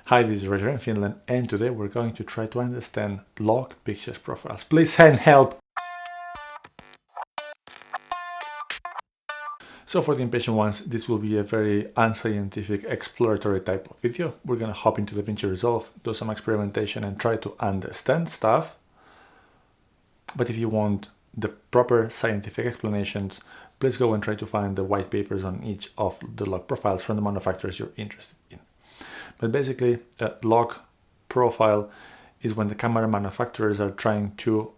Hi, this is Roger in Finland, and today we're going to try to understand log pictures profiles. Please send help! So for the impatient ones, this will be a very unscientific exploratory type of video. We're going to hop into Davinci Resolve, do some experimentation and try to understand stuff. But if you want the proper scientific explanations, please go and try to find the white papers on each of the log profiles from the manufacturers you're interested in. But basically, a log profile is when the camera manufacturers are trying to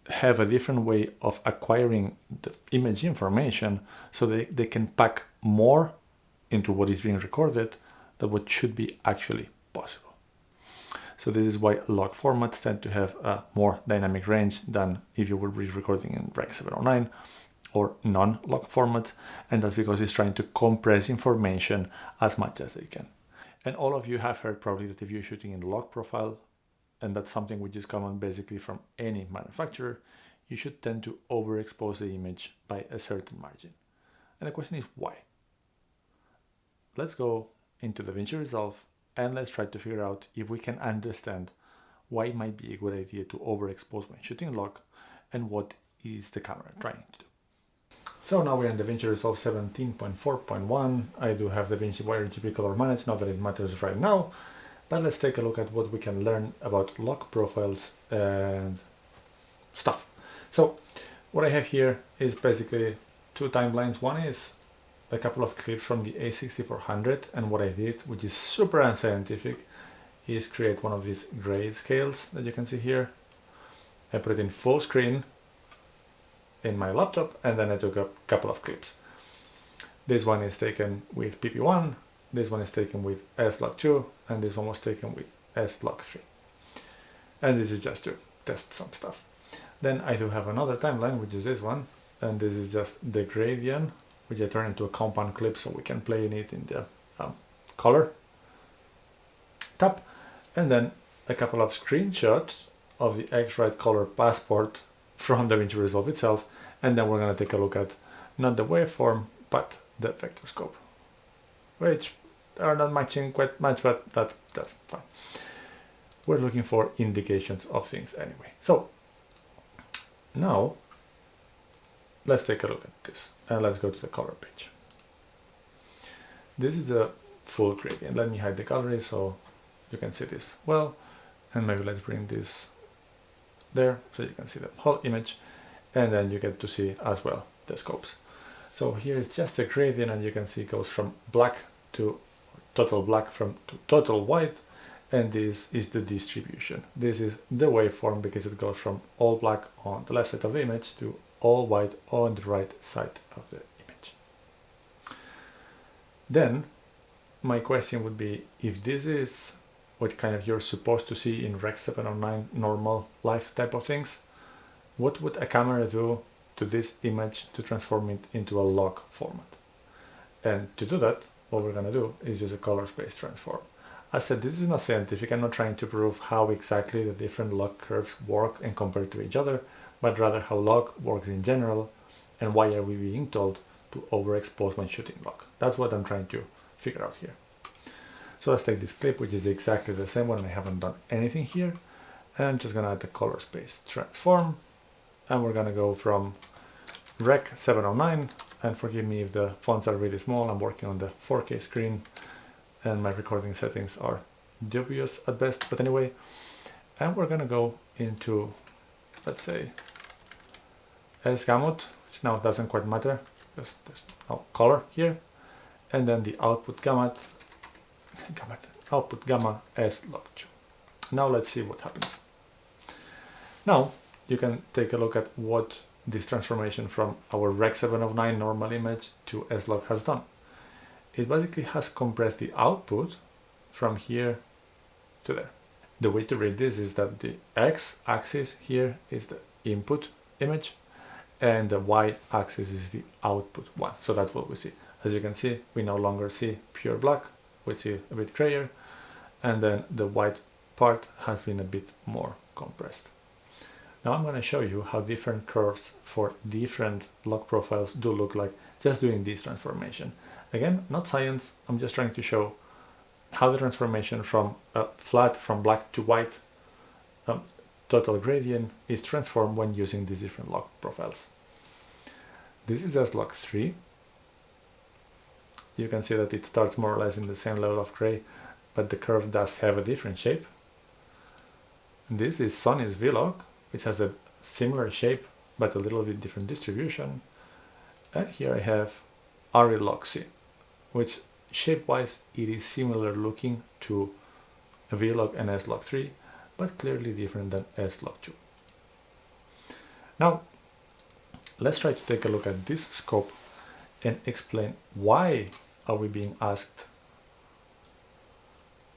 have a different way of acquiring the image information so they can pack more into what is being recorded than what should be actually possible. So this is why log formats tend to have a more dynamic range than if you were recording in Rec 709 or non-log formats, and that's because it's trying to compress information as much as they can. And all of you have heard probably that if you're shooting in log profile, and that's something which is common basically from any manufacturer, you should tend to overexpose the image by a certain margin. And the question is why? Let's go into Davinci Resolve and let's try to figure out if we can understand why it might be a good idea to overexpose when shooting log and what is the camera trying to do. So now we're in Davinci Resolve 17.4.1. I do have Davinci YRGB color managed, not that it matters right now, but let's take a look at what we can learn about log profiles and stuff. So what I have here is basically two timelines. One is a couple of clips from the A6400, and what I did, which is super unscientific, is create one of these gray scales that you can see here. I put it in full screen in my laptop, and then I took a couple of clips. This one is taken with PP1, this one is taken with S-Log2, and this one was taken with S-Log3. And this is just to test some stuff. Then I do have another timeline, which is this one, and this is just the gradient, which I turn into a compound clip so we can play in it in the color tab. And then a couple of screenshots of the X-Rite color passport from Davinci Resolve itself, and then we're going to take a look at not the waveform but the vector scope, which are not matching quite much, but that's fine. We're looking for indications of things anyway. So now let's take a look at this and let's go to the color page. This is a full gradient. Let me hide the gallery so you can see this well, and maybe let's bring this there so you can see the whole image, and then you get to see as well the scopes. So here is just a gradient, and you can see it goes from black to total black to total white, and this is the distribution. This is the waveform because it goes from all black on the left side of the image to all white on the right side of the image. Then my question would be, if this is what kind of you're supposed to see in Rec 709 normal life type of things, what would a camera do to this image to transform it into a log format? And to do that, what we're going to do is use a color space transform. As said, this is not scientific. I'm not trying to prove how exactly the different log curves work and compare to each other, but rather how log works in general and why are we being told to overexpose when shooting log. That's what I'm trying to figure out here. So let's take this clip, which is exactly the same one, and I haven't done anything here. And I'm just going to add the color space transform, and we're going to go from Rec 709, and forgive me if the fonts are really small. I'm working on the 4K screen and my recording settings are dubious at best, but anyway. And we're going to go into, let's say, S-Gamut, which now doesn't quite matter because there's no color here, and then the output gamma S-Log2. Now let's see what happens. Now you can take a look at what this transformation from our Rec 709 normal image to S-Log has done. It basically has compressed the output from here to there. The way to read this is that the x-axis here is the input image and the y-axis is the output one. So that's what we see. As you can see, we no longer see pure black, we see a bit grayer, and then the white part has been a bit more compressed. Now I'm going to show you how different curves for different log profiles do look like just doing this transformation. Again, not science, I'm just trying to show how the transformation from flat from black to white total gradient is transformed when using these different log profiles. This is as log 3. You can see that it starts more or less in the same level of gray, but the curve does have a different shape. This is Sony ZV-1, which has a similar shape but a little bit different distribution. And here I have RE log C, which shape-wise it is similar looking to V-log and S log 3, but clearly different than S log 2. Now, let's try to take a look at this scope and explain why are we being asked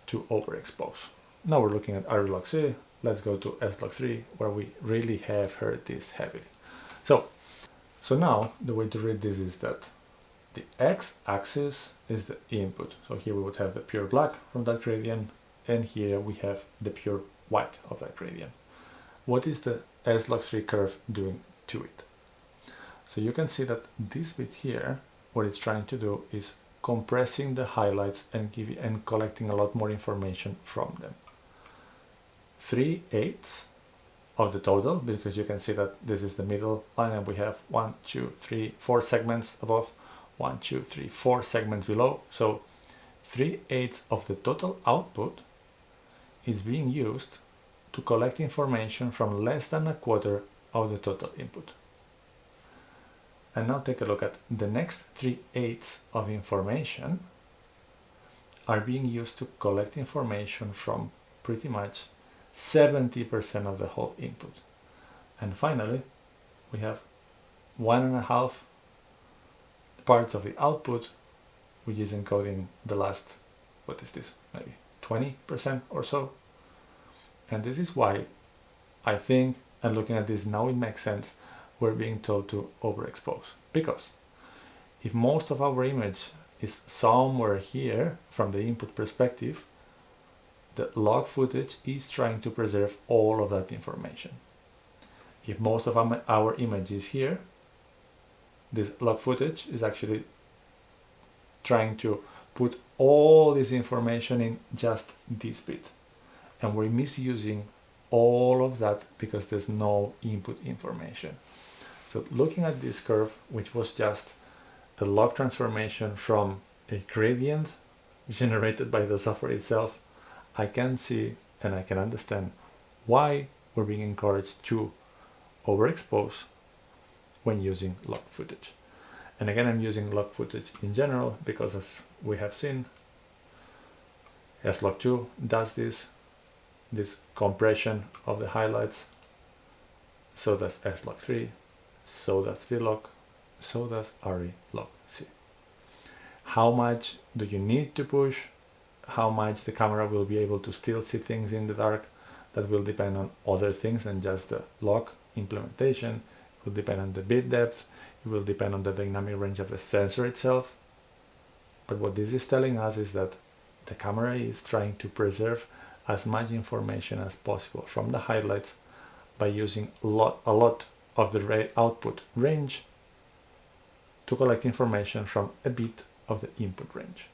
to overexpose. Now we're looking at RE log C. Let's go to S log 3, where we really have heard this heavily. So now the way to read this is that the x-axis is the input. So here we would have the pure black from that gradient, and here we have the pure white of that gradient. What is the S log 3 curve doing to it? So you can see that this bit here, what it's trying to do is compressing the highlights and collecting a lot more information from them. 3/8 of the total, because you can see that this is the middle line and we have 1, 2, 3, 4 segments above, 1, 2, 3, 4 segments below. So 3/8 of the total output is being used to collect information from less than a quarter of the total input. And now take a look at the next 3/8 of information are being used to collect information from pretty much 70% of the whole input. And finally, we have 1.5 parts of the output, which is encoding the last, what is this, maybe 20% or so. And this is why I think, and looking at this now it makes sense, we're being told to overexpose. Because if most of our image is somewhere here from the input perspective, the log footage is trying to preserve all of that information. If most of our image is here, this log footage is actually trying to put all this information in just this bit. And we're misusing all of that because there's no input information. So looking at this curve, which was just a log transformation from a gradient generated by the software itself, I can see and I can understand why we're being encouraged to overexpose when using log footage. And again, I'm using log footage in general because, as we have seen, S log 2 does this compression of the highlights. So does S log 3, so does V-log, so does RE log C. How much do you need to push? How much the camera will be able to still see things in the dark? That will depend on other things than just the log implementation. It will depend on the bit depth. It will depend on the dynamic range of the sensor itself. But what this is telling us is that the camera is trying to preserve as much information as possible from the highlights by using a lot of the output range to collect information from a bit of the input range.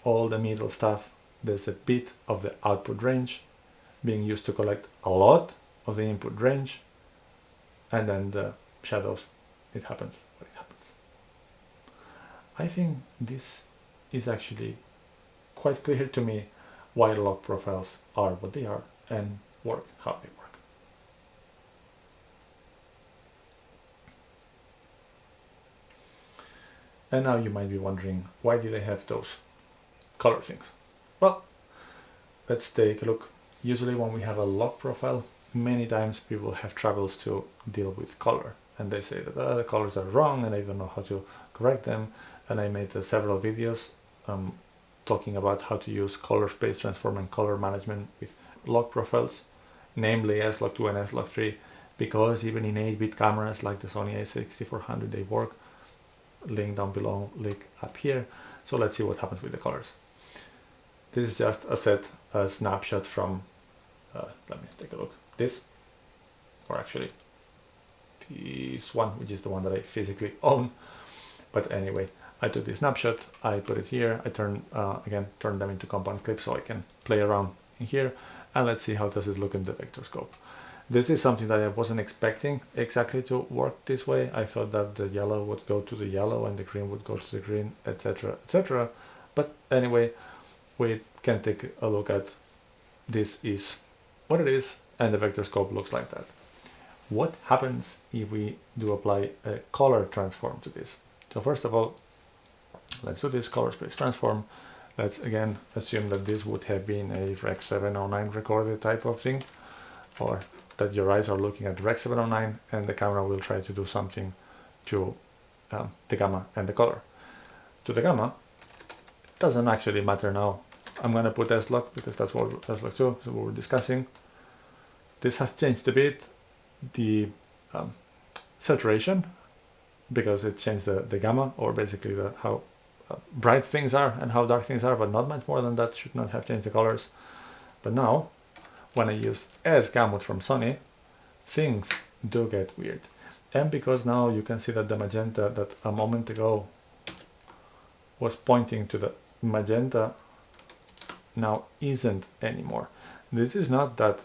All the middle stuff, there's a bit of the output range being used to collect a lot of the input range, and then the shadows, it happens what it happens. I think this is actually quite clear to me why log profiles are what they are and work how they work. And now you might be wondering, why did I have those color things? Well, let's take a look. Usually when we have a log profile, many times people have troubles to deal with color, and they say that the colors are wrong and I don't know how to correct them. And I made several videos talking about how to use color space transform and color management with log profiles, namely S log 2 and S log 3, because even in 8-bit cameras like the Sony a6400 they work. Link down below, link up here. So let's see what happens with the colors. This is just a snapshot from, let me take a look, this, or actually this one, which is the one that I physically own. But anyway, I took the snapshot, I put it here, I turn them into compound clips so I can play around in here, and let's see how does it look in the vector scope. This is something that I wasn't expecting exactly to work this way. I thought that the yellow would go to the yellow and the green would go to the green, etc., etc. But anyway, we can take a look at this is what it is, and the vector scope looks like that. What happens if we do apply a color transform to this? So first of all, let's do this color space transform. Let's again assume that this would have been a Rec 709 recorded type of thing, or that your eyes are looking at Rec 709 and the camera will try to do something to the gamma and the color. To the gamma, it doesn't actually matter now. I'm going to put S-Log because that's what S-Log 2 is what we're discussing. This has changed a bit the saturation because it changed the gamma, or basically how bright things are and how dark things are, but not much more than that. Should not have changed the colors. But now, when I use S-Gamut from Sony, things do get weird. And because now you can see that the magenta that a moment ago was pointing to the magenta now isn't anymore. This is not that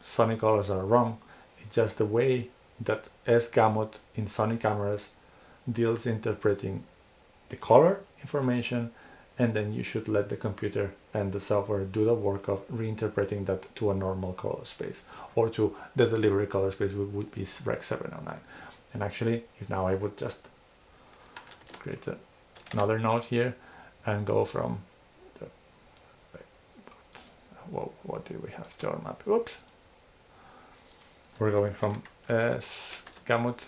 Sony colors are wrong, it's just the way that S-Gamut in Sony cameras deals interpreting the color information, and then you should let the computer and the software do the work of reinterpreting that to a normal color space, or to the delivery color space would be Rec 709. And actually, if now I would just create another node here and go from the, whoa, what did we have to map? Oops. We're going from S-Gamut,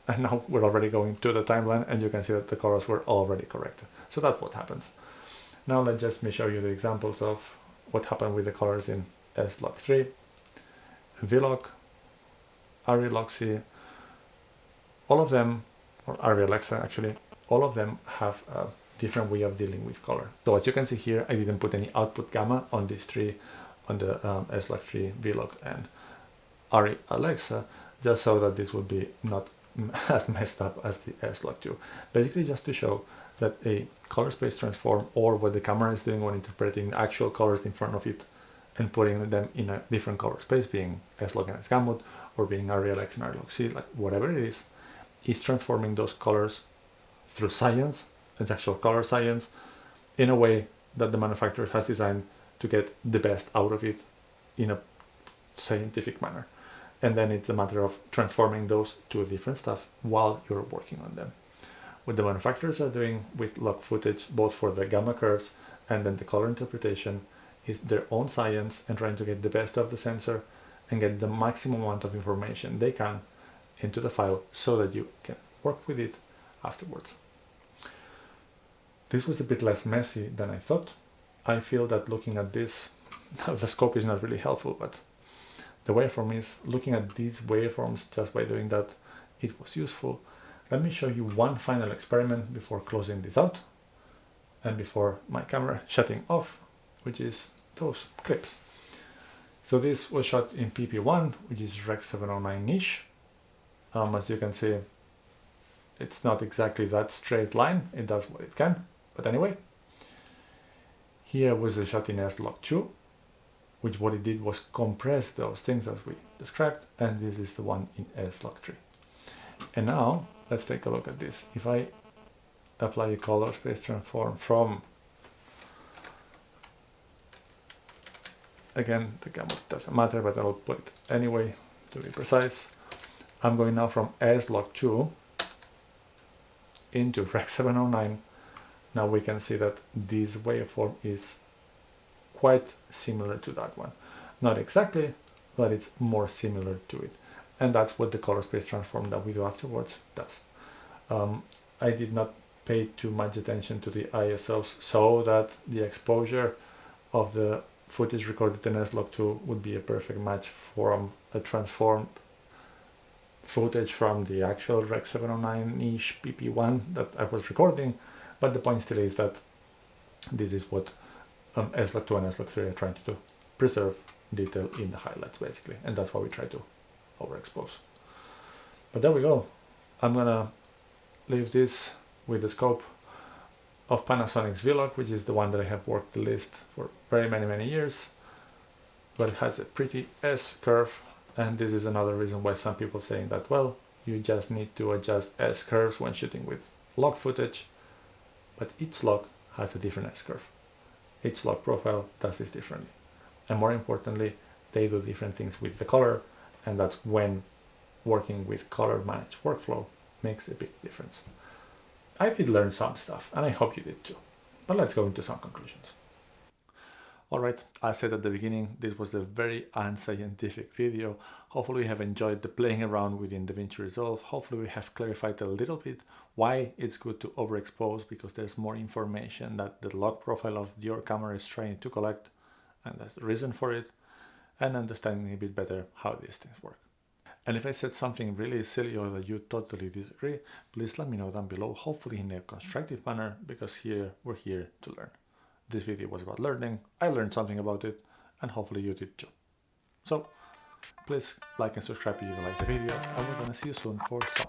and now we're already going to the timeline, and you can see that the colors were already corrected. So that's what happens. Now let's just show you the examples of what happened with the colors in S-Log 3, V-Log, ARRI-Log-C, all of them, or ARRI-Alexa actually, all of them have a different way of dealing with color. So as you can see here, I didn't put any output gamma on these three, on the S-Log 3, V-Log, and ARRI-Alexa, just so that this would be not as messed up as the S-Log 2. Basically just to show that a color space transform, or what the camera is doing when interpreting actual colors in front of it and putting them in a different color space, being S-Log and S-Gamut, or being ARRI-Alexa and ARRI-Log-C, like whatever it is transforming those colors through science, it's actual color science, in a way that the manufacturer has designed to get the best out of it in a scientific manner. And then it's a matter of transforming those to different stuff while you're working on them. What the manufacturers are doing with log footage, both for the gamma curves and then the color interpretation, is their own science and trying to get the best of the sensor and get the maximum amount of information they can into the file so that you can work with it afterwards. This was a bit less messy than I thought. I feel that looking at this, the scope is not really helpful, but the waveform is, looking at these waveforms just by doing that, it was useful. Let me show you one final experiment before closing this out and before my camera shutting off, which is those clips. So this was shot in PP1, which is Rec 709-ish. As you can see, it's not exactly that straight line. It does what it can, but anyway. Here was the shot in S-Log 2, which what it did was compress those things as we described, and this is the one in S-Log 3. And now let's take a look at this. If I apply a color space transform from, again, the gamma doesn't matter, but I'll put it anyway to be precise. I'm going now from S-Log 2 into Rec 709. Now we can see that this waveform is quite similar to that one. Not exactly, but it's more similar to it. And that's what the color space transform that we do afterwards does. I did not pay too much attention to the ISOs so that the exposure of the footage recorded in S-Log 2 would be a perfect match from a transformed footage from the actual Rec 709-ish PP1 that I was recording. But the point still is that this is what S-Log 2 and S-Log 3 are trying to do. Preserve detail in the highlights, basically. And that's why we try to overexpose. But there we go. I'm gonna leave this with the scope of Panasonic ZV-1, which is the one that I have worked the least for very many years, but it has a pretty S curve, and this is another reason why some people saying that, well, you just need to adjust S curves when shooting with log footage, but each log has a different S curve. Each log profile does this differently, and more importantly, they do different things with the color, and that's when working with color managed workflow makes a big difference. I did learn some stuff, and I hope you did too. But let's go into some conclusions. Alright, I said at the beginning, this was a very unscientific video. Hopefully you have enjoyed the playing around within Davinci Resolve. Hopefully we have clarified a little bit why it's good to overexpose, because there's more information that the log profile of your camera is trying to collect, and that's the reason for it, and understanding a bit better how these things work. And if I said something really silly or that you totally disagree, please let me know down below, hopefully in a constructive manner, because we're here to learn. This video was about learning, I learned something about it, and hopefully you did too. So, please like and subscribe if you like the video, and we're gonna see you soon for some.